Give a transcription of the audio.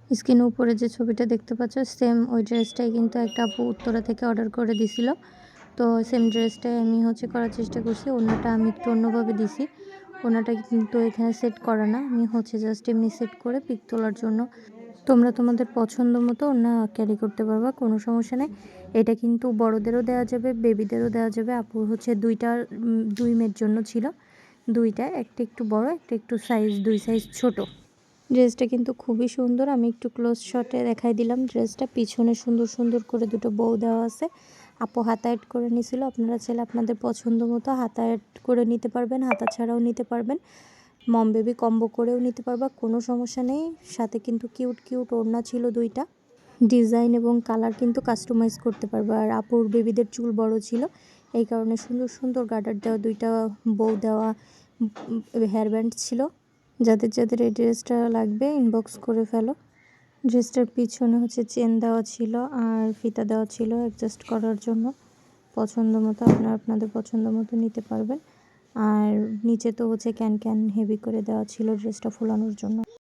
স্ক্রিনের উপরে যে ছবিটা দেখতে পাচ্ছ সেম ওই ড্রেসটাই কিন্তু একটা আপু উত্তরা থেকে অর্ডার করে দিছিল। তো সেম ড্রেসটাই আমি করার চেষ্টা করছি। ওড়নাটা আমি একটু অন্যভাবে দিছি। ওড়নাটা কিন্তু এখানে সেট করা না, আমি জাস্ট এমনি সেট করে পিক তোলার জন্য। তোমরা তোমাদের পছন্দ মতো ওড়না ক্যারি করতে পারবা, কোনো সমস্যা নেই। এটা কিন্তু বড়দেরও দেওয়া যাবে, বেবিদেরও দেওয়া যাবে। আপুর দুইটা দুই মেয়ের জন্য ছিল দুইটা, একটা একটু বড়, একটা একটু দুই সাইজ ছোট। ড্রেসটা কিন্তু খুবই সুন্দর। আমি একটু ক্লোজ শটে দেখাই দিলাম ড্রেসটা। পিছনে সুন্দর সুন্দর করে দুটো বউ দেওয়া আছে। আপু হাতা অ্যাড করে নিছিল। আপনারা চাইলে আপনাদের পছন্দ মতো হাতা অ্যাড করে নিতে পারবেন, হাতা ছাড়াও নিতে পারবেন, মম বেবি কম্বো করেও নিতে পারবা, কোনো সমস্যা নেই। সাথে কিন্তু কিউট কিউট ওড়না ছিল দুইটা। ডিজাইন এবং কালার কিন্তু কাস্টমাইজ করতে পারবা। আর আপুর বেবিদের চুল বড় ছিল, এই কারণে সুন্দর সুন্দর গার্ডার দেওয়া দুইটা বউ দেওয়া হেয়ার ব্যান্ড ছিল। যাদের যাদের এই ড্রেসটা লাগবে ইনবক্স করে ফেলো। ড্রেসটার পিছনে চেন দেওয়া ছিল আর ফিতা দেওয়া ছিল অ্যাডজাস্ট করার জন্য। পছন্দ মতো আপনারা আপনাদের পছন্দ মতো নিতে পারবেন। আর নিচে তো ক্যান ক্যান হেভি করে দেওয়া ছিল ড্রেসটা ফোলানোর জন্য।